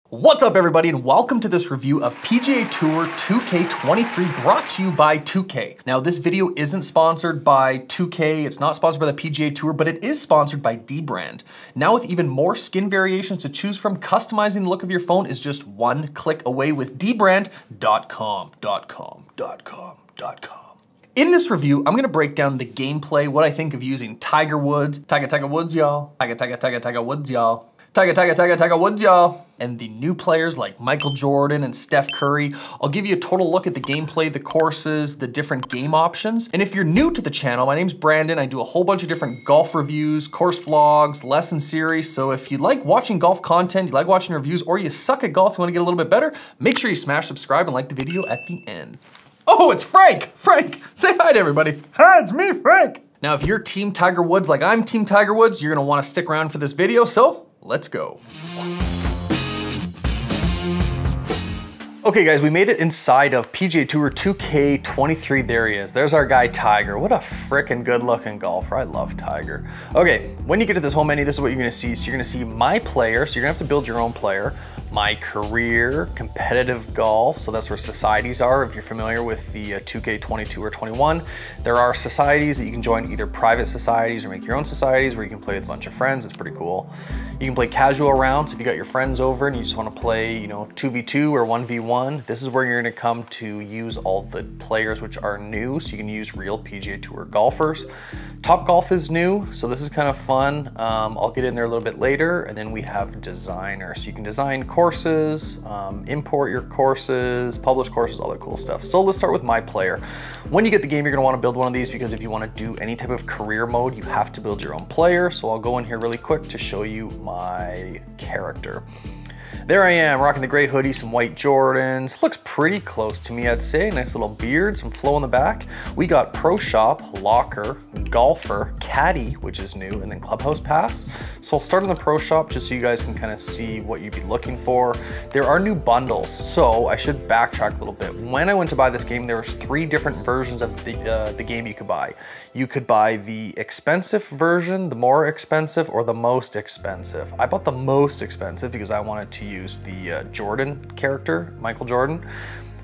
What's up everybody and welcome to this review of PGA Tour 2K23 brought to you by 2K. Now this video isn't sponsored by 2K, it's not sponsored by the PGA Tour, but it is sponsored by dbrand. Now with even more skin variations to choose from, customizing the look of your phone is just one click away with dbrand.com. In this review, I'm gonna break down the gameplay, what I think of using Tiger Woods, Tiger Woods y'all, Tiger Woods y'all, Tiger Woods y'all, and the new players like Micheal Jordan and Steph Curry. I'll give you a total look at the gameplay, the courses, the different game options. And if you're new to the channel, my name's Brandon. I do a whole bunch of different golf reviews, course vlogs, lesson series. So if you like watching golf content, you like watching reviews, or you suck at golf, you wanna get a little bit better, make sure you smash subscribe and like the video at the end. Oh, it's Frank! Frank, say hi to everybody. Hi, it's me, Frank. Now, if you're Team Tiger Woods like I'm Team Tiger Woods, you're gonna wanna stick around for this video, so let's go. Okay guys, we made it inside of PGA Tour 2K23. There he is. There's our guy Tiger. What a frickin' good looking golfer. I love Tiger. Okay, when you get to this home menu, this is what you're gonna see. So you're gonna see my player, so you're gonna have to build your own player. My career, competitive golf, so that's where societies are. If you're familiar with the 2K22 or 21, there are societies that you can join, either private societies or make your own societies where you can play with a bunch of friends. It's pretty cool. You can play casual rounds if you got your friends over and you just want to play, 2v2 or 1v1. This is where you're going to come to use all the players which are new, so you can use real PGA Tour golfers. Top Golf is new, so this is kind of fun. I'll get in there a little bit later. And then we have designer, so you can design courses, import your courses, publish courses, all that cool stuff. So let's start with my player. When you get the game, you're gonna wanna build one of these because if you wanna do any type of career mode, you have to build your own player. So I'll go in here really quick to show you my character. There I am, rocking the gray hoodie, some white Jordans. Looks pretty close to me, I'd say. Nice little beard, some flow in the back. We got Proshop, Locker, Golfer, Caddy, which is new, and then Clubhouse Pass. So I'll start on the Proshop just so you guys can kind of see what you'd be looking for. There are new bundles, so I should backtrack a little bit. When I went to buy this game, there was 3 different versions of the game you could buy. You could buy the expensive version, the more expensive, or the most expensive. I bought the most expensive because I wanted to use the Jordan character, Micheal Jordan.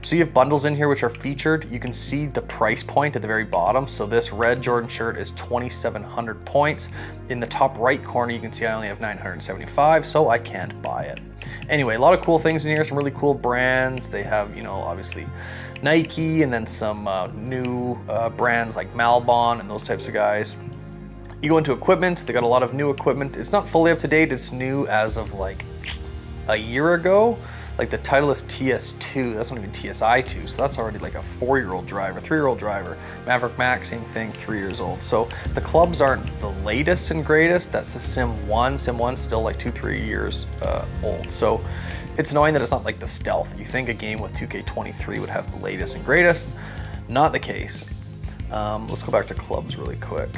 So you have bundles in here which are featured. You can see the price point at the very bottom. So this red Jordan shirt is 2,700 points. In the top right corner, you can see I only have 975, so I can't buy it. Anyway, a lot of cool things in here, some really cool brands. They have, obviously Nike, and then some new brands like Malbon and those types of guys. You go into equipment, they got a lot of new equipment. It's not fully up to date, it's new as of like a year ago. Like the Titleist TS2, that's not even TSI2, so that's already like a 4-year-old driver, 3-year-old driver. Maverick Max, same thing, 3 years old. So the clubs aren't the latest and greatest. That's the Sim 1. Sim 1's still like 2-3 years old. So it's annoying that it's not like the Stealth. You think a game with 2K23 would have the latest and greatest. Not the case. Let's go back to clubs really quick.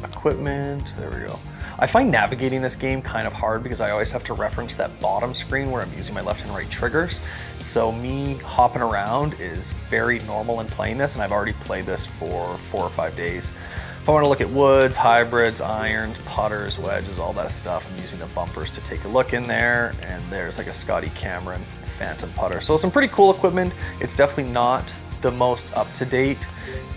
Equipment, there we go. I find navigating this game kind of hard because I always have to reference that bottom screen where I'm using my left and right triggers. So me hopping around is very normal in playing this, and I've already played this for 4 or 5 days. If I want to look at woods, hybrids, irons, putters, wedges, all that stuff, I'm using the bumpers to take a look in there, and there's like a Scotty Cameron Phantom putter. So some pretty cool equipment. It's definitely not the most up-to-date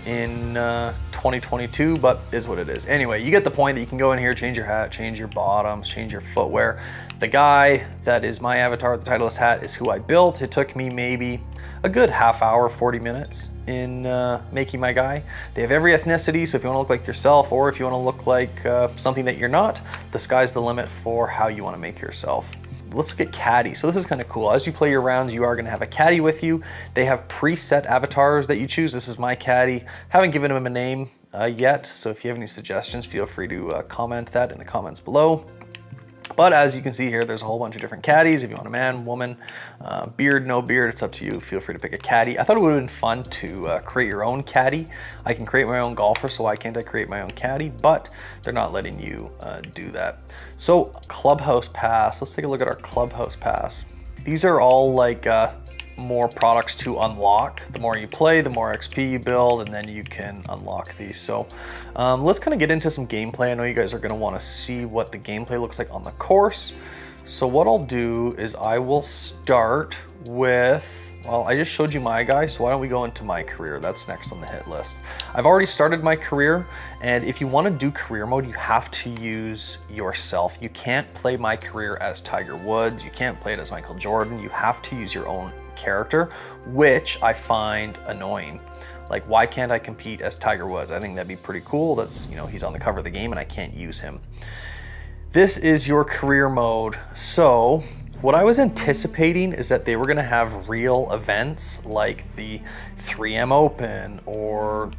in 2022, but is what it is. Anyway, you get the point that you can go in here, change your hat, change your bottoms, change your footwear. The guy that is my avatar with the Titleist hat is who I built. It took me maybe a good half hour, 40 minutes in making my guy. They have every ethnicity, so if you want to look like yourself or if you want to look like something that you're not, the sky's the limit for how you want to make yourself. Let's look at caddy. So this is kind of cool. As you play your rounds, you are going to have a caddy with you. They have preset avatars that you choose. This is my caddy. Haven't given him a name yet, so if you have any suggestions, feel free to comment that in the comments below. But as you can see here, there's a whole bunch of different caddies. If you want a man, woman, beard, no beard, it's up to you. Feel free to pick a caddy. I thought it would have been fun to create your own caddy. I can create my own golfer, so why can't I create my own caddy? But they're not letting you do that. So Clubhouse Pass, let's take a look at our Clubhouse Pass. These are all like more products to unlock. The more you play, the more XP you build, and then you can unlock these. So let's kind of get into some gameplay. I know you guys are going to want to see what the gameplay looks like on the course. So what I'll do is I will start with, well, I just showed you my guy, so why don't we go into my career? That's next on the hit list. I've already started my career, and if you want to do career mode, you have to use yourself. You can't play my career as Tiger Woods. You can't play it as Michael Jordan. You have to use your own character, which I find annoying. Like, why can't I compete as Tiger Woods? I think that'd be pretty cool. That's, you know, he's on the cover of the game and I can't use him. This is your career mode. So what I was anticipating is that they were gonna have real events like the 3M Open or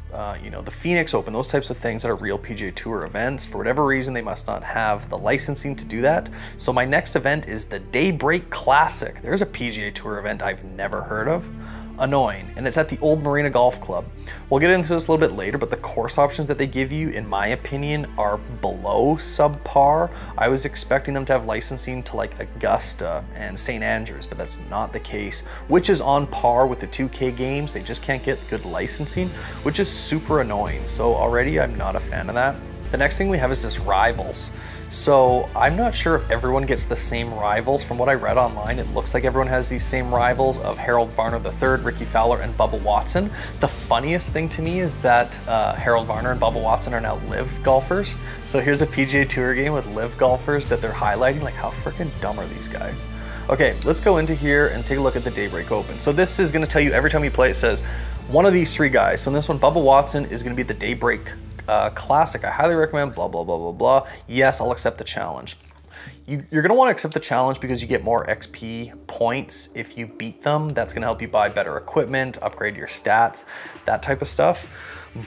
you know, the Phoenix Open, those types of things that are real PGA Tour events. For whatever reason, they must not have the licensing to do that. So my next event is the Daybreak Classic. There's a PGA Tour event I've never heard of. Annoying, and it's at the Old Marina Golf Club. We'll get into this a little bit later, but the course options that they give you, in my opinion, are below subpar. I was expecting them to have licensing to like Augusta and St. Andrews, but that's not the case, which is on par with the 2K games. They just can't get good licensing, which is super annoying. So already I'm not a fan of that. The next thing we have is this Rivals. So I'm not sure if everyone gets the same rivals. From what I read online, it looks like everyone has these same rivals of Harold Varner III, Ricky Fowler, and Bubba Watson. The funniest thing to me is that Harold Varner and Bubba Watson are now live golfers. So here's a PGA Tour game with live golfers that they're highlighting. Like, how freaking dumb are these guys? Okay, let's go into here and take a look at the Daybreak Open. So this is gonna tell you every time you play, it says one of these three guys. So in this one, Bubba Watson is gonna be the Daybreak Classic. I highly recommend, blah, blah, blah, blah, blah. Yes, I'll accept the challenge. You're gonna wanna accept the challenge because you get more XP points if you beat them. That's gonna help you buy better equipment, upgrade your stats, that type of stuff.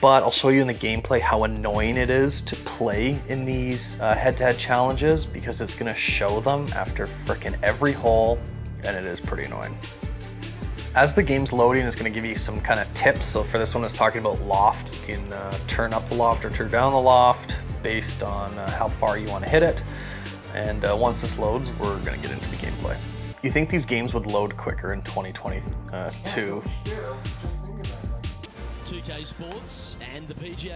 But I'll show you in the gameplay how annoying it is to play in these head-to-head challenges because it's gonna show them after frickin' every hole, and it is pretty annoying. As the game's loading, it's gonna give you some kind of tips. So for this one, it's talking about loft. You can turn up the loft or turn down the loft based on how far you wanna hit it. And once this loads, we're gonna get into the gameplay. You think these games would load quicker in 2022?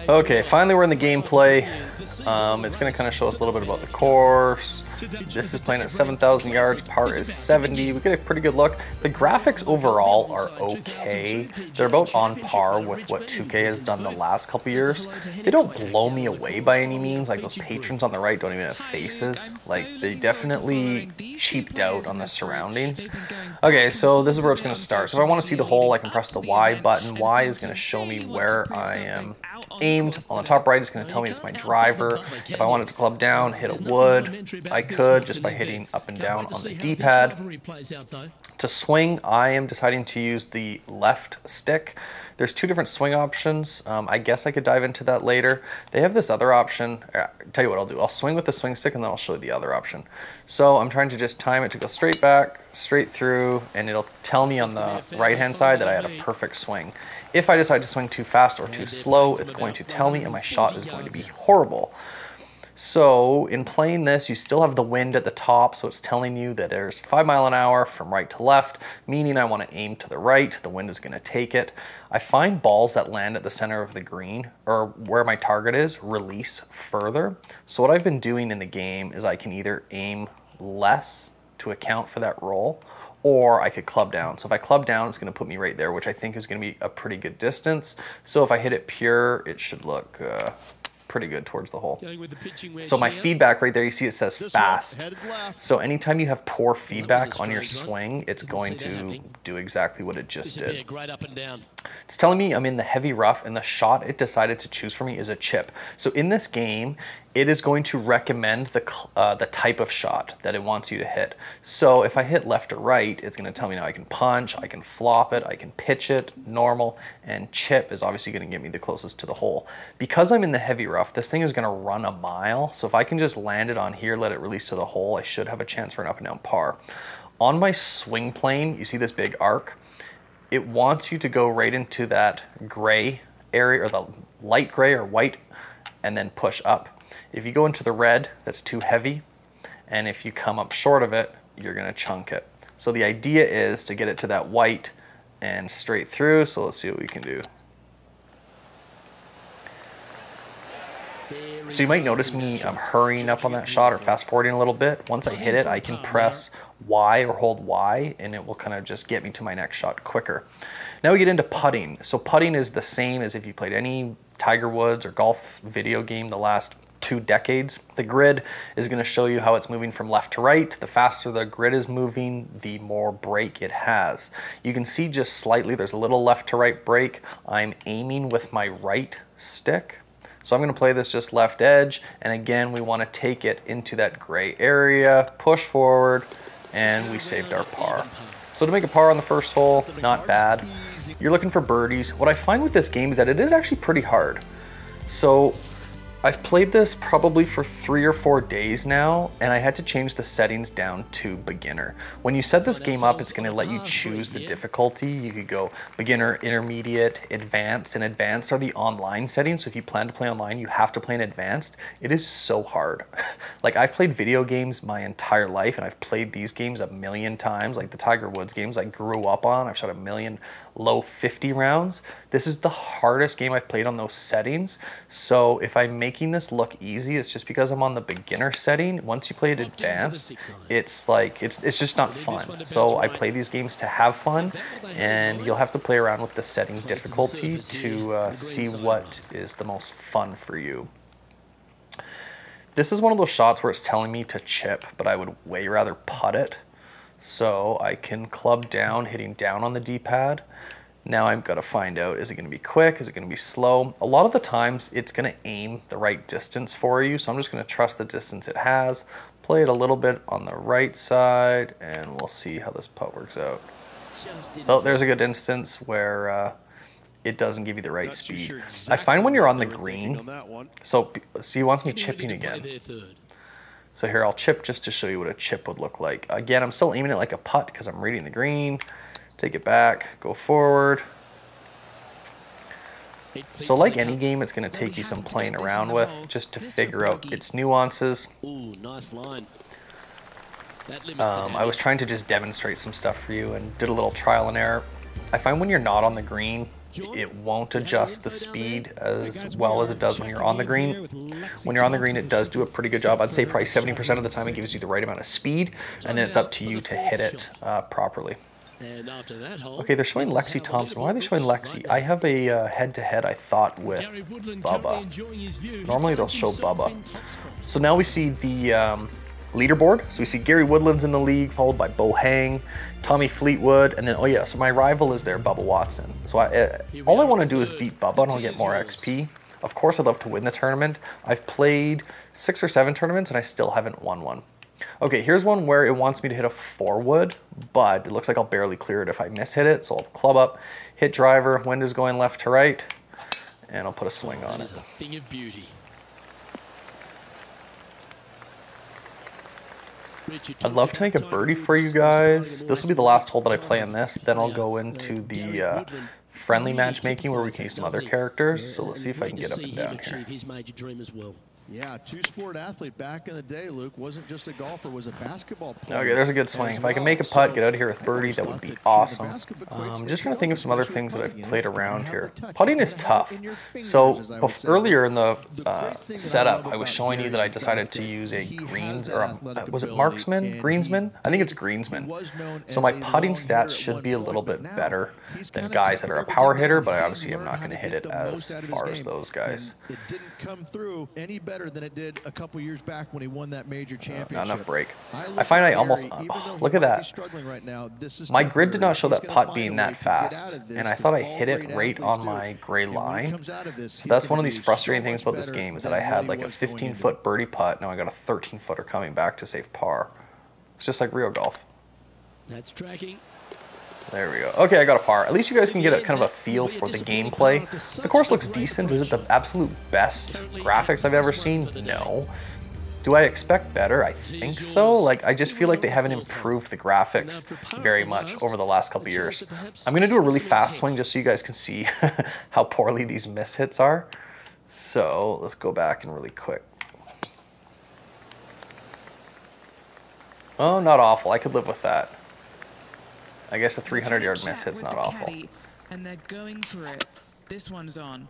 Okay, finally we're in the gameplay. It's gonna kind of show us a little bit about the course. This is playing at 7,000 yards, par is 70. We get a pretty good look. The graphics overall are okay. They're about on par with what 2K has done the last couple years. They don't blow me away by any means. Like, those patrons on the right don't even have faces. Like, they definitely cheaped out on the surroundings. Okay, so this is where it's gonna start. So if I wanna see the hole, I can press the Y button. Y is gonna show me where I am aimed. On the top right, it's going to tell me it's my driver. If I wanted to club down, hit a wood, I could just by hitting up and down on the D-pad. To swing, I am deciding to use the left stick. There's two different swing options. I guess I could dive into that later. They have this other option. Tell you what I'll do. I'll swing with the swing stick and then I'll show you the other option. So I'm trying to just time it to go straight back, straight through, and it'll tell me on the right-hand side that I had a perfect swing. If I decide to swing too fast or too slow, it's going to tell me and my shot is going to be horrible. So in playing this, you still have the wind at the top, so it's telling you that there's 5 miles an hour from right to left, meaning I want to aim to the right. The wind is going to take it. I find balls that land at the center of the green, or where my target is, release further. So what I've been doing in the game is I can either aim less to account for that roll, or I could club down. So if I club down, it's going to put me right there, which I think is going to be a pretty good distance. So if I hit it pure, it should look pretty good towards the hole. So my feedback right there, you see it says fast. So anytime you have poor feedback on your swing, it's going to do exactly what it just did. It's telling me I'm in the heavy rough, and the shot it decided to choose for me is a chip. So in this game, it is going to recommend the type of shot that it wants you to hit. So if I hit left or right, it's going to tell me now I can punch, I can flop it, I can pitch it, normal, and chip is obviously going to get me the closest to the hole. Because I'm in the heavy rough, this thing is going to run a mile. So if I can just land it on here, let it release to the hole, I should have a chance for an up and down par. On my swing plane, you see this big arc? It wants you to go right into that gray area, or the light gray or white, and then push up. If you go into the red, that's too heavy. And if you come up short of it, you're gonna chunk it. So the idea is to get it to that white and straight through. So let's see what we can do. So you might notice me hurrying up on that shot or fast forwarding a little bit. Once I hit it, I can press Y or hold Y and it will kind of just get me to my next shot quicker. Now we get into putting. So putting is the same as if you played any Tiger Woods or golf video game the last 2 decades. The grid is going to show you how it's moving from left to right. The faster the grid is moving, the more break it has. You can see just slightly there's a little left to right break. I'm aiming with my right stick. So I'm going to play this just left edge, and again we want to take it into that gray area, push forward, and we saved our par. So to make a par on the first hole, not bad. You're looking for birdies. What I find with this game is that it is actually pretty hard. So I've played this probably for 3 or 4 days now, and I had to change the settings down to beginner. When you set this game up, it's going to let you choose the difficulty. You could go beginner, intermediate, advanced, and advanced are the online settings. So if you plan to play online, you have to play in advanced. It is so hard. Like, I've played video games my entire life, and I've played these games a million times, like the Tiger Woods games I grew up on. I've shot a million low 50 rounds. This is the hardest game I've played on those settings. So if I'm making this look easy, it's just because I'm on the beginner setting. Once you play it advanced, it's like, it's just not fun. So I play these games to have fun, and you'll have to play around with the setting difficulty to see what is the most fun for you. This is one of those shots where it's telling me to chip, but I would way rather putt it. So I can club down, hitting down on the D-pad. Now I've got to find out, is it going to be quick? Is it going to be slow? A lot of the times it's going to aim the right distance for you. So I'm just going to trust the distance it has, play it a little bit on the right side, and we'll see how this putt works out. So there's a good instance where it doesn't give you the right speed. I find when you're on the green, so he wants me chipping again. So here, I'll chip just to show you what a chip would look like. Again, I'm still aiming it like a putt because I'm reading the green. Take it back, go forward. So like any game, it's going to take you some playing around with just to figure out its nuances. I was trying to just demonstrate some stuff for you and did a little trial and error. I find when you're not on the green, it won't adjust the speed as well as it does when you're on the green. When you're on the green, it does do a pretty good job. I'd say probably 70% of the time it gives you the right amount of speed, and then it's up to you to hit it properly. Okay, they're showing Lexi Thompson. Why are they showing Lexi? I have a head-to-head, I thought, with Bubba. Normally they'll show Bubba. So now we see the leaderboard. So we see Gary Woodland's in the league, followed by Bo Hang, Tommy Fleetwood, and then, oh yeah, so my rival is there, Bubba Watson. So all I want to do is beat Bubba and I'll get more XP. Of course, I'd love to win the tournament. I've played 6 or 7 tournaments and I still haven't won one. Okay, here's one where it wants me to hit a 4-wood, but it looks like I'll barely clear it if I miss-hit it. So I'll club up, hit driver, wind is going left to right, and I'll put a swing on it. I'd love to make a birdie for you guys. This will be the last hole that I play on this. Then I'll go into the friendly matchmaking where we can use some other characters. So let's see if I can get up and down here. Yeah, two-sport athlete back in the day, Luke. Wasn't just a golfer, was a basketball player. Okay, there's a good swing. If I can make a putt, get out of here with birdie, that would be awesome. I'm just trying to think of some other things that I've played around here. Putting is tough. So earlier in the setup, I was showing you that I decided to use a greens, or was it marksman? Greensman? I think it's greensman. So my putting stats should be a little bit better than guys that are a power hitter, but I obviously am not going to hit it as far as those guys. It didn't come through any better than it did a couple years back when he won that major championship. Not enough break. I find I almost, look at that. My grid did not show that putt being that fast, and I thought I hit it right on my gray line. So that's one of these frustrating things about this game, is that I had like a 15-foot birdie putt, now I got a 13-footer coming back to save par. It's just like real golf. That's tracking. There we go. Okay, I got a par. At least you guys can get a kind of a feel for the gameplay. The course looks decent. Is it the absolute best graphics I've ever seen? No. Do I expect better? I think so. Like, I just feel like they haven't improved the graphics very much over the last couple years. I'm going to do a really fast swing just so you guys can see how poorly these miss hits are. So let's go back and really quick. Oh, not awful. I could live with that. I guess a 300-yard miss hit's not awful. And they're going for it. This one's on.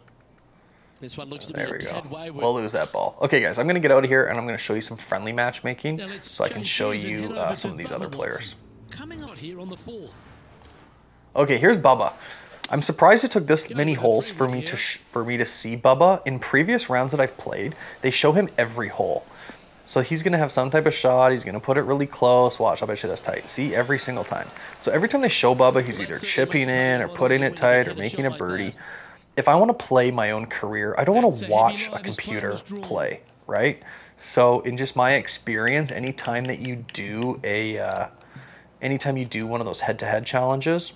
This one looks to be There a we go. tad wayward. We'll lose that ball. Okay, guys, I'm going to get out of here and I'm going to show you some friendly matchmaking Now let's so I can change show gears and you head over some to of these Bubba other players. Watson. Coming out here on the 4th. Okay, here's Bubba. I'm surprised it took this many holes for me to see Bubba. In previous rounds that I've played, they show him every hole. So he's going to have some type of shot. He's going to put it really close. Watch, I'll bet you that's tight. See, every single time. So every time they show Bubba, he's either chipping in or putting it tight or making a birdie. If I want to play my own career, I don't want to watch a computer play, right? So in just my experience, anytime you do one of those head-to-head challenges,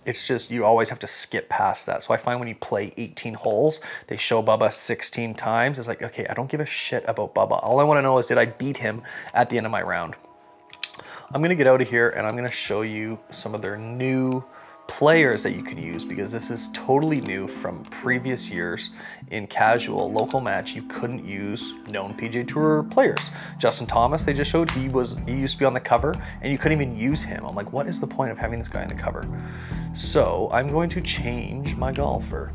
it's just, you always have to skip past that. So I find when you play 18 holes, they show Bubba 16 times. It's like, okay, I don't give a shit about Bubba. All I want to know is, did I beat him at the end of my round? I'm going to get out of here and I'm going to show you some of their new players that you can use, because this is totally new from previous years. In casual local match, you couldn't use known PGA Tour players. Justin Thomas, they just showed, he used to be on the cover and you couldn't even use him. I'm like, what is the point of having this guy on the cover? So I'm going to change my golfer.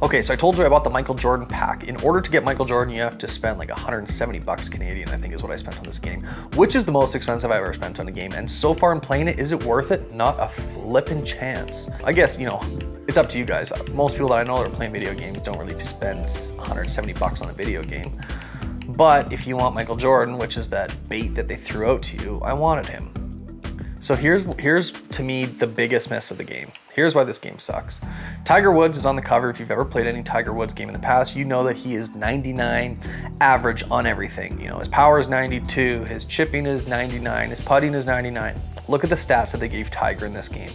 Okay, so I told you I bought the Michael Jordan pack. In order to get Michael Jordan, you have to spend like 170 bucks Canadian, I think is what I spent on this game, which is the most expensive I've ever spent on a game. And so far in playing it, is it worth it? Not a flippin' chance. I guess, you know, it's up to you guys. Most people that I know that are playing video games don't really spend 170 bucks on a video game. But if you want Michael Jordan, which is that bait that they threw out to you, I wanted him. So here's to me the biggest miss of the game. Here's why this game sucks. Tiger Woods is on the cover. If you've ever played any Tiger Woods game in the past, you know that he is 99 average on everything. You know, his power is 92, his chipping is 99, his putting is 99. Look at the stats that they gave Tiger in this game.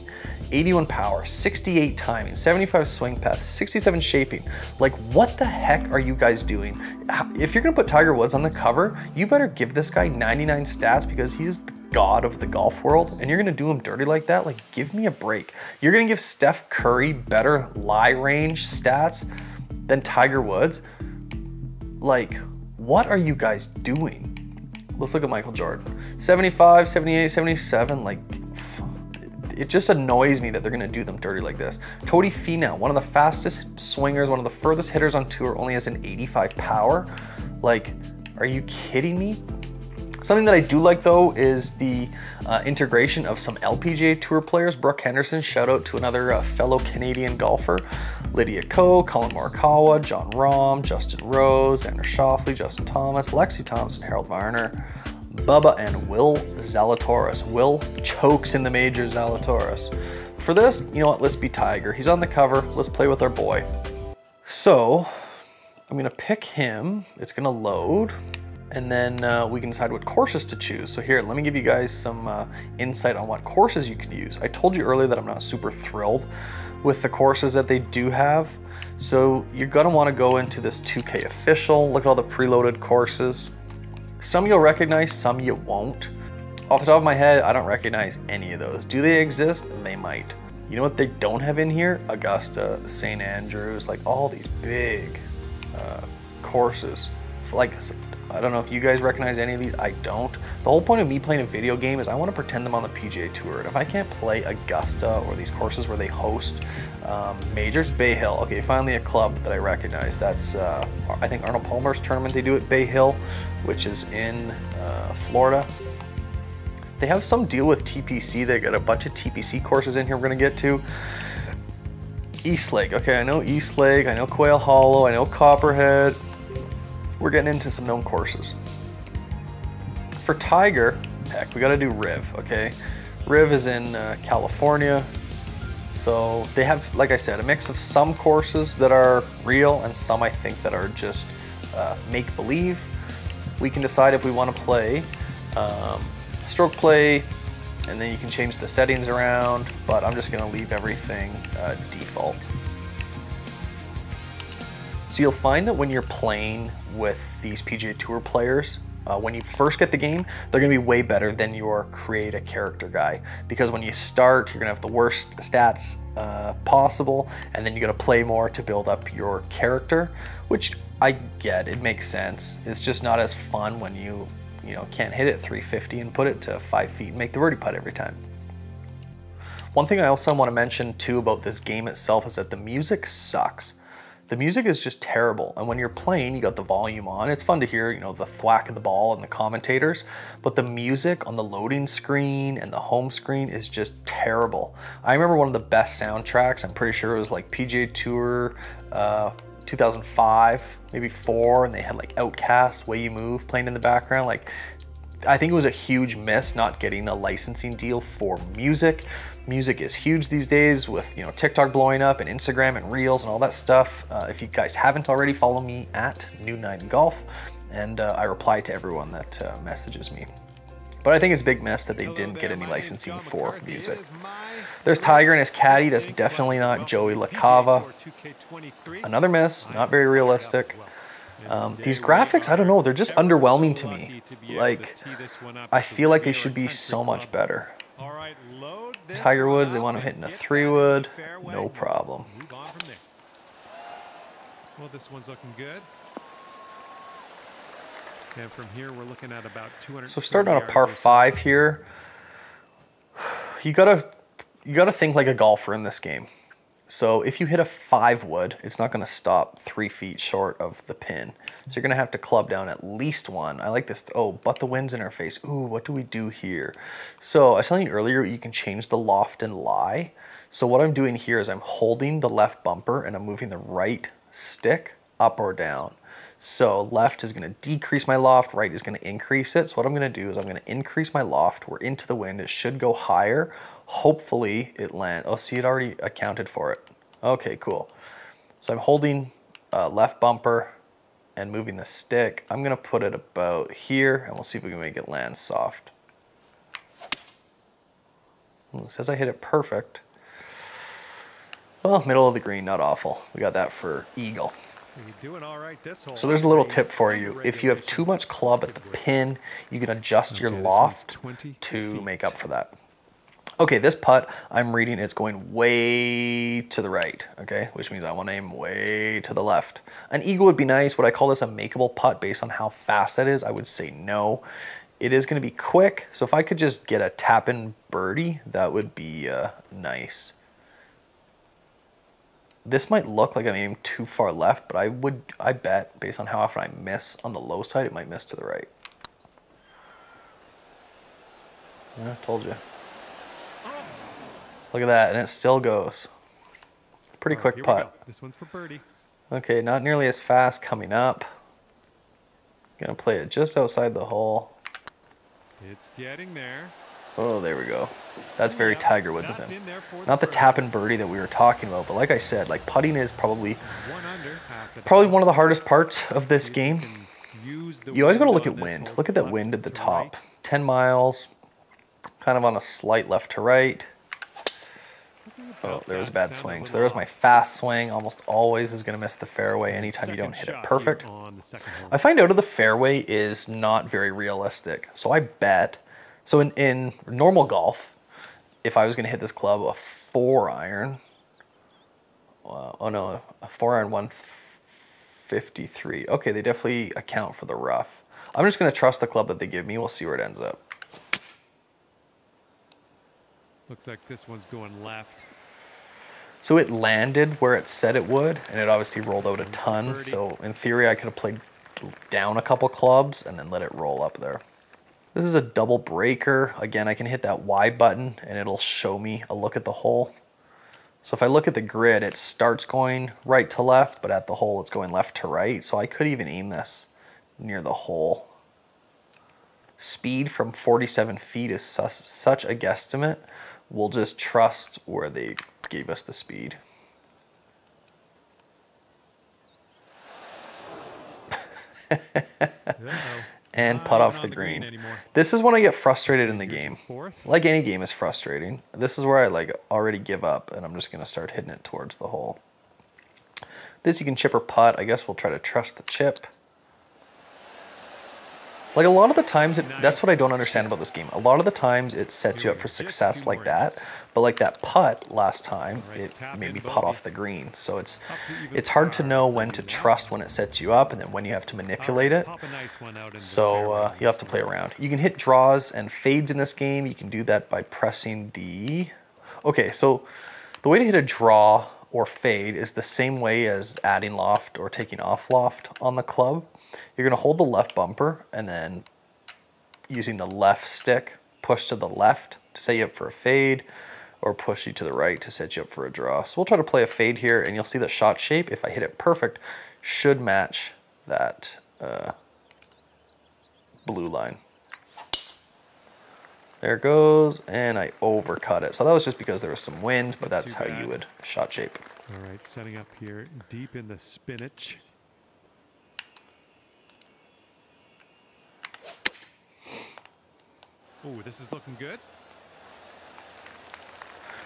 81 power, 68 timing, 75 swing path, 67 shaping. Like, what the heck are you guys doing? If you're gonna put Tiger Woods on the cover, you better give this guy 99 stats, because he's the god of the golf world, and you're gonna do him dirty like that? Like, give me a break. You're gonna give Steph Curry better lie range stats than Tiger Woods? Like, what are you guys doing? Let's look at Michael Jordan. 75, 78, 77, like, it just annoys me that they're gonna do them dirty like this. Tony Finau, one of the fastest swingers, one of the furthest hitters on tour, only has an 85 power. Like, are you kidding me? Something that I do like though is the integration of some LPGA Tour players. Brooke Henderson, shout out to another fellow Canadian golfer. Lydio, Colin Morikawa, John Rahm, Justin Rose, Xander Schauffele, Justin Thomas, Lexi Thompson, Harold Varner, Bubba, and Will Zalatoris. Will chokes in the major, Zalatoris. For this, you know what, let's be Tiger. He's on the cover, let's play with our boy. So, I'm gonna pick him, it's gonna load, and then we can decide what courses to choose. So here, let me give you guys some insight on what courses you can use. I told you earlier that I'm not super thrilled with the courses that they do have. So you're gonna wanna go into this 2K official, look at all the preloaded courses. Some you'll recognize, some you won't. Off the top of my head, I don't recognize any of those. Do they exist? They might. You know what they don't have in here? Augusta, St. Andrews, like all these big courses. Like, I don't know if you guys recognize any of these, I don't. The whole point of me playing a video game is I want to pretend I'm on the PGA Tour. And if I can't play Augusta or these courses where they host majors, Bay Hill. Okay, finally a club that I recognize. That's, I think Arnold Palmer's tournament they do at Bay Hill, which is in Florida. They have some deal with TPC. They got a bunch of TPC courses in here we're gonna get to. Eastlake, okay, I know Eastlake, I know Quail Hollow, I know Copperhead. We're getting into some known courses. For Tiger, heck, we gotta do Riv, okay? Riv is in California. So they have, like I said, a mix of some courses that are real and some I think that are just make-believe. We can decide if we wanna play stroke play, and then you can change the settings around, but I'm just gonna leave everything default. So you'll find that when you're playing with these PGA Tour players, when you first get the game, they're gonna be way better than your create a character guy. Because when you start, you're gonna have the worst stats possible, and then you gotta play more to build up your character, which I get, it makes sense. It's just not as fun when you can't hit it 350 and put it to 5 feet and make the birdie putt every time. One thing I also want to mention too about this game itself is that the music sucks. The music is just terrible. And when you're playing, you got the volume on. It's fun to hear, you know, the thwack of the ball and the commentators, but the music on the loading screen and the home screen is just terrible. I remember one of the best soundtracks, I'm pretty sure it was like PGA Tour 2005, maybe 4, and they had like Outkast, Way You Move playing in the background. Like, I think it was a huge miss not getting a licensing deal for music. Music is huge these days with, you know, TikTok blowing up and Instagram and Reels and all that stuff. If you guys haven't already, follow me at New9Golf, and I reply to everyone that messages me. But I think it's a big miss that they didn't get any licensing for music. There's Tiger and his caddy. That's definitely not Joey LaCava. Another miss, not very realistic. These graphics, I don't know, they're just underwhelming to me. Like, I feel like they should be so much better. Tiger Woods, they want him hitting a 3-wood, no problem. Well, this one's looking good. And from here, we're looking at about 200. So starting on a par 5 here, you gotta think like a golfer in this game. So if you hit a 5-wood, it's not gonna stop 3 feet short of the pin. So you're gonna have to club down at least 1. I like this, oh, but the wind's in our face. Ooh, what do we do here? So I was telling you earlier, you can change the loft and lie. So what I'm doing here is I'm holding the left bumper and I'm moving the right stick up or down. So left is gonna decrease my loft, right is gonna increase it. So what I'm gonna do is I'm gonna increase my loft. We're into the wind, it should go higher. Hopefully it lands. Oh, see, it already accounted for it. Okay, cool. So I'm holding left bumper and moving the stick. I'm gonna put it about here and we'll see if we can make it land soft. It says I hit it perfect. Well, middle of the green, not awful. We got that for eagle. You're doing all right this hole. So there's a little tip for you. If you have too much club at the pin, you can adjust your loft to make up for that. Okay, this putt, I'm reading it's going way to the right, okay? Which means I want to aim way to the left. An eagle would be nice. Would I call this a makeable putt based on how fast that is? I would say no. It is going to be quick, so if I could just get a tap-in birdie, that would be nice. This might look like I'm aiming too far left, but I bet, based on how often I miss on the low side, it might miss to the right. Yeah, I told you. Look at that, and it still goes. Pretty quick putt. This one's for birdie. Okay, not nearly as fast coming up. Gonna play it just outside the hole. It's getting there. Oh, there we go. That's very Tiger Woods of him. Not the tap and birdie that we were talking about, but like I said, like putting is probably one of the hardest parts of this game. You always gotta look at wind. Look at that wind at the top. 10 miles, kind of on a slight left to right. Oh, there was a bad swing. So there was my fast swing. Almost always is going to miss the fairway anytime you don't hit it perfect. I find out of the fairway is not very realistic. So I bet. So in normal golf, if I was going to hit this club a 4-iron, oh no, a 4-iron 153. Okay, they definitely account for the rough. I'm just going to trust the club that they give me. We'll see where it ends up. Looks like this one's going left. So it landed where it said it would, and it obviously rolled out a ton. So in theory, I could have played down a couple clubs and then let it roll up there. This is a double breaker. Again, I can hit that Y button and it'll show me a look at the hole. So if I look at the grid, it starts going right to left, but at the hole, it's going left to right. So I could even aim this near the hole. Speed from 47 feet is such a guesstimate. We'll just trust where they gave us the speed. And putt off the green. This is when I get frustrated in the game. Like any game is frustrating. This is where I like already give up and I'm just gonna start hitting it towards the hole. This you can chip or putt. I guess we'll try to trust the chip. Like a lot of the times, that's what I don't understand about this game. A lot of the times it sets you up for success like that, but like that putt last time, it made me putt off the green. So it's hard to know when to trust when it sets you up and then when you have to manipulate it. So you have to play around. You can hit draws and fades in this game. You can do that by pressing the... Okay, so the way to hit a draw or fade is the same way as adding loft or taking off loft on the club. You're gonna hold the left bumper and then using the left stick, push to the left to set you up for a fade, or push you to the right to set you up for a draw. So we'll try to play a fade here, and you'll see the shot shape, if I hit it perfect, should match that blue line. There it goes, and I overcut it. So that was just because there was some wind, but that's how you would shot shape. All right, setting up here deep in the spinach. Oh, this is looking good.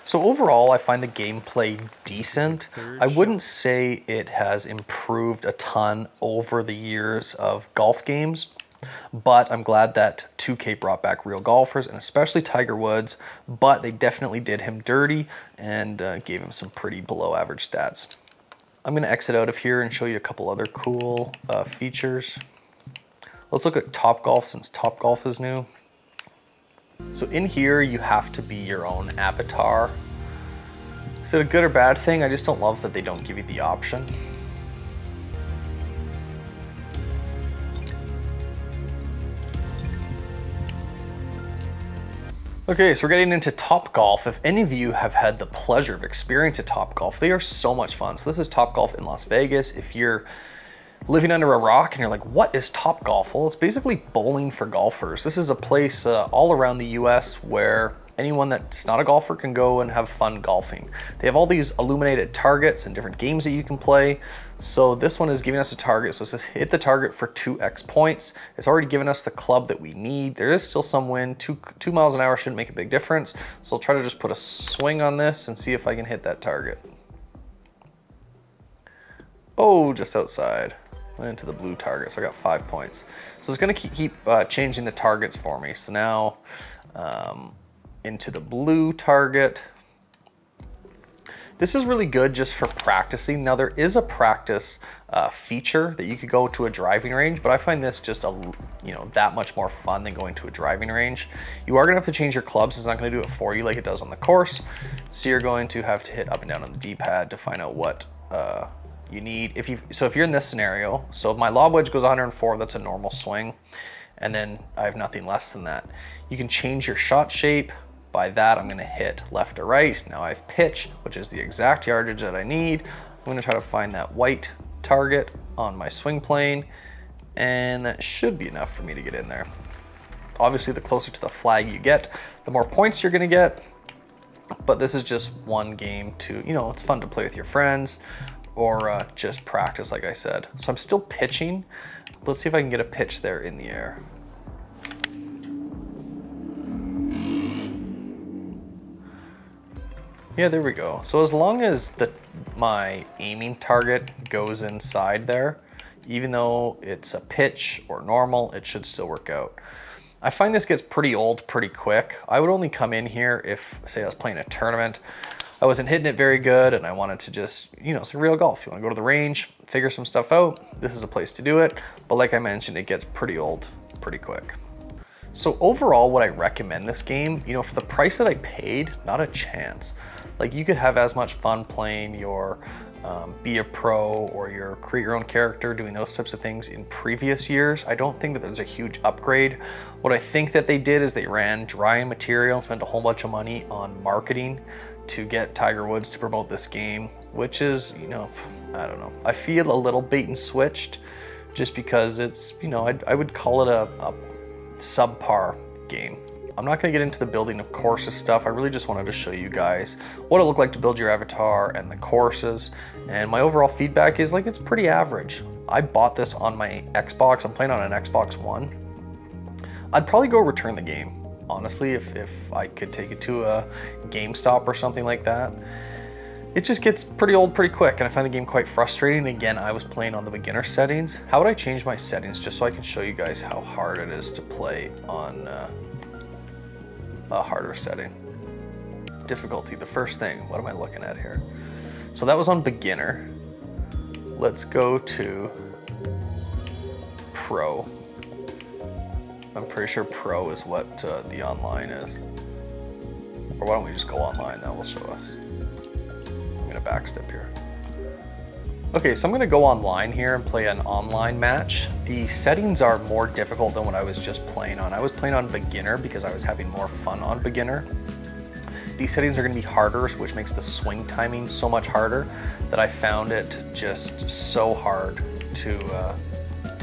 So overall, I find the gameplay decent. I wouldn't say it has improved a ton over the years of golf games, but I'm glad that 2K brought back real golfers, and especially Tiger Woods, but they definitely did him dirty and gave him some pretty below average stats. I'm gonna exit out of here and show you a couple other cool features. Let's look at Topgolf, since Topgolf is new. So in here, you have to be your own avatar. Is it a good or bad thing? I just don't love that they don't give you the option. Okay, so we're getting into Topgolf. If any of you have had the pleasure of experiencing Topgolf, they are so much fun. So this is Topgolf in Las Vegas. If you're living under a rock and you're like, what is Topgolf? Well, it's basically bowling for golfers. This is a place all around the US where anyone that's not a golfer can go and have fun golfing. They have all these illuminated targets and different games that you can play. So this one is giving us a target. So it says hit the target for 2x points. It's already given us the club that we need. There is still some wind. 2 miles an hour shouldn't make a big difference. So I'll try to just put a swing on this and see if I can hit that target. Oh, just outside. Went into the blue target, so I got 5 points. So it's gonna keep changing the targets for me. So now into the blue target. This is really good just for practicing. Now there is a practice feature that you could go to a driving range, but I find this just that much more fun than going to a driving range. You are gonna have to change your clubs. It's not gonna do it for you like it does on the course. So you're going to have to hit up and down on the D-pad to find out what you need. If you're in this scenario, so if my lob wedge goes 104, that's a normal swing, and then I have nothing less than that. You can change your shot shape. By that, I'm gonna hit left or right. Now I have pitch, which is the exact yardage that I need. I'm gonna try to find that white target on my swing plane, and that should be enough for me to get in there. Obviously, the closer to the flag you get, the more points you're gonna get, but this is just one game to, it's fun to play with your friends or just practice, like I said. So I'm still pitching. Let's see if I can get a pitch there in the air. Yeah, there we go. So as long as my aiming target goes inside there, even though it's a pitch or normal, it should still work out. I find this gets pretty old pretty quick. I would only come in here if, say I was playing a tournament, I wasn't hitting it very good and I wanted to just, it's real golf. You want to go to the range, figure some stuff out, this is a place to do it. But like I mentioned, it gets pretty old pretty quick. So overall, would I recommend this game? For the price that I paid, not a chance. Like you could have as much fun playing your be a pro or your create your own character, doing those types of things in previous years. I don't think that there's a huge upgrade. What I think that they did is they ran dry material and spent a whole bunch of money on marketing to get Tiger Woods to promote this game, which is, I don't know. I feel a little bait and switched just because it's, I would call it a subpar game. I'm not gonna get into the building of courses stuff. I really just wanted to show you guys what it looked like to build your avatar and the courses. And my overall feedback is it's pretty average. I bought this on my Xbox. I'm playing on an Xbox One. I'd probably go return the game, honestly, if I could take it to a GameStop or something like that. It just gets pretty old pretty quick, and I find the game quite frustrating. Again, I was playing on the beginner settings. How would I change my settings just so I can show you guys how hard it is to play on a harder setting? Difficulty, the first thing, what am I looking at here? So that was on beginner. Let's go to pro. I'm pretty sure pro is what the online is. Or why don't we just go online, that will show us. gonna backstep here. Okay, so I'm gonna go online here and play an online match. The settings are more difficult than what I was just playing on. I was playing on beginner because I was having more fun on beginner. These settings are gonna be harder, which makes the swing timing so much harder that I found it just so hard to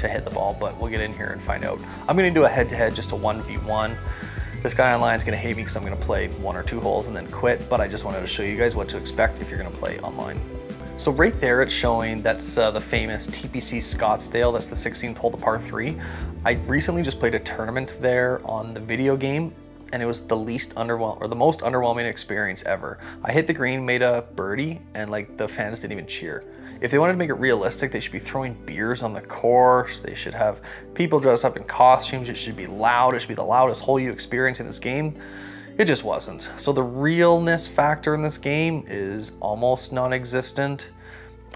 hit the ball, but we'll get in here and find out. I'm gonna do a head-to-head, just a 1v1. This guy online is gonna hate me because I'm gonna play 1 or 2 holes and then quit, but I just wanted to show you guys what to expect if you're gonna play online. So right there it's showing that's the famous TPC Scottsdale, that's the 16th hole, the par 3. I recently just played a tournament there on the video game and it was the most underwhelming experience ever. I hit the green, made a birdie, and like the fans didn't even cheer. If they wanted to make it realistic, they should be throwing beers on the course. They should have people dressed up in costumes. It should be loud. It should be the loudest hole you experience in this game. It just wasn't. So the realness factor in this game is almost non-existent.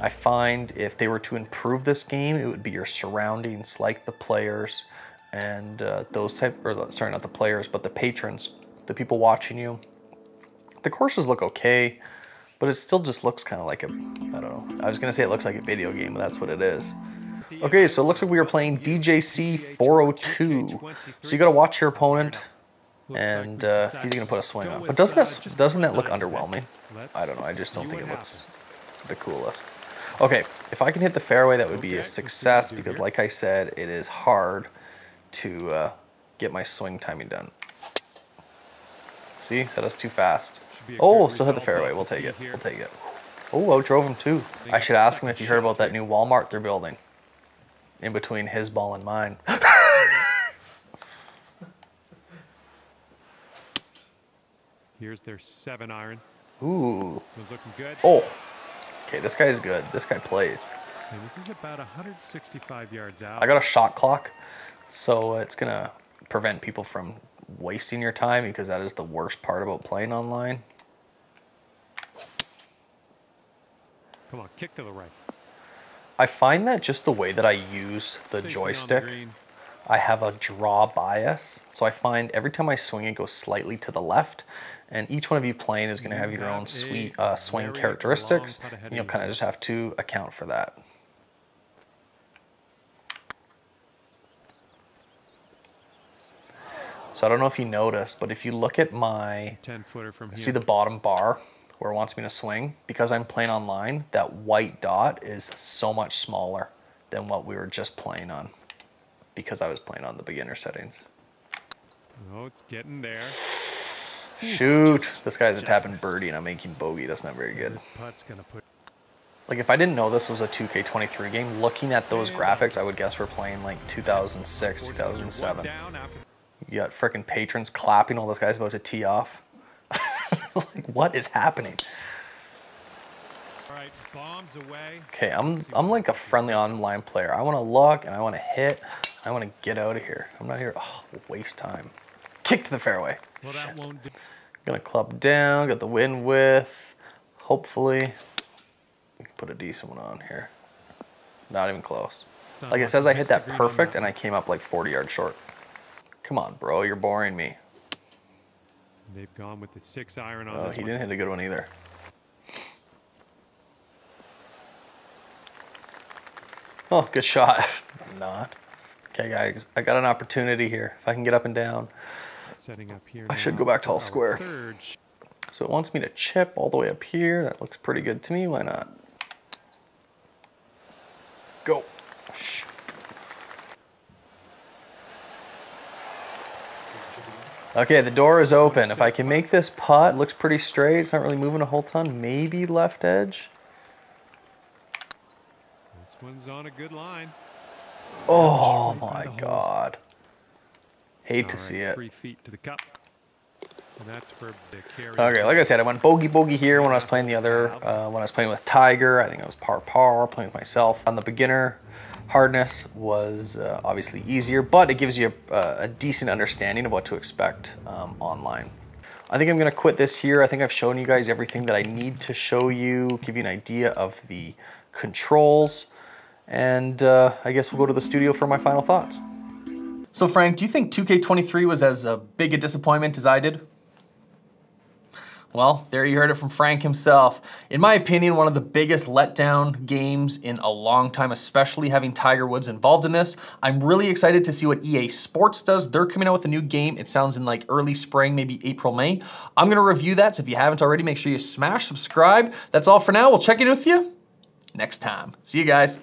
I find if they were to improve this game, it would be your surroundings, like the players and sorry, not the players, but the patrons, the people watching you. The courses look okay, but it still just looks kind of like a, I don't know. I was gonna say it looks like a video game, but that's what it is. Okay, so it looks like we are playing DJC 402. So you gotta watch your opponent, and he's gonna put a swing on. But doesn't that look underwhelming? I don't know, I just don't think it looks the coolest. Okay, if I can hit the fairway, that would be a success, because like I said, it is hard to get my swing timing done. See, said us too fast. Oh, still hit the fairway, we'll take it, we'll take it. Oh, I drove him too. I should ask him if he heard about that new Walmart they're building in between his ball and mine. Here's their 7-iron. Ooh. This one's looking good. Oh. Okay, this guy is good. This guy plays. And this is about 165 yards out. I got a shot clock, so it's gonna prevent people from wasting your time, because that is the worst part about playing online. Come on, kick to the right. I find that just the way that I use the joystick, I have a draw bias. So I find every time I swing, it goes slightly to the left. And each one of you playing is going to have your own sweet swing characteristics. And you'll kind of just have to account for that. So I don't know if you noticed, but if you look at my 10-footer from here. See the bottom bar where it wants me to swing? Because I'm playing online, that white dot is so much smaller than what we were just playing on, because I was playing on the beginner settings. Oh, it's getting there. Shoot, this guy's a tapping birdie and I'm making bogey. That's not very good. Like if I didn't know this was a 2K23 game, looking at those graphics, I would guess we're playing like 2006, 2007. You got freaking patrons clapping while this guy's about to tee off. Like, what is happening? All right, bombs away. Okay, I'm like a friendly online player. I want to look and I want to hit. I want to get out of here. I'm not here to waste time. Kick to the fairway. Well, that won't do. Gonna club down, got the wind width. Hopefully, we can put a decent one on here. Not even close. Like it says, I hit that perfect and I came up like 40 yards short. Come on, bro, you're boring me. They've gone with the 6-iron on this he one. didn't hit a good one either. Oh, good shot. Not. Okay, guys, I got an opportunity here. If I can get up and down, Setting up here I should go back to all square. Third. So it wants me to chip all the way up here. That looks pretty good to me. Why not? Go. Okay, the door is open. If I can make this putt, it looks pretty straight. It's not really moving a whole ton. Maybe left edge. This one's on a good line. Oh my God. Hate to see it. 3 feet to the cup. And that's for the carry. Okay, like I said, I went bogey here when I was playing the other, when I was playing with Tiger. I think I was par, playing with myself. On the beginner, hardness was obviously easier, but it gives you a decent understanding of what to expect online. I think I'm gonna quit this here. I think I've shown you guys everything that I need to show you, give you an idea of the controls, and I guess we'll go to the studio for my final thoughts. So Frank, do you think 2K23 was as big a disappointment as I did? Well, there you heard it from Frank himself. In my opinion, one of the biggest letdown games in a long time, especially having Tiger Woods involved in this. I'm really excited to see what EA Sports does. They're coming out with a new game. It sounds in like early spring, maybe April, May. I'm gonna review that, so if you haven't already, make sure you smash subscribe. That's all for now. We'll check in with you next time. See you guys.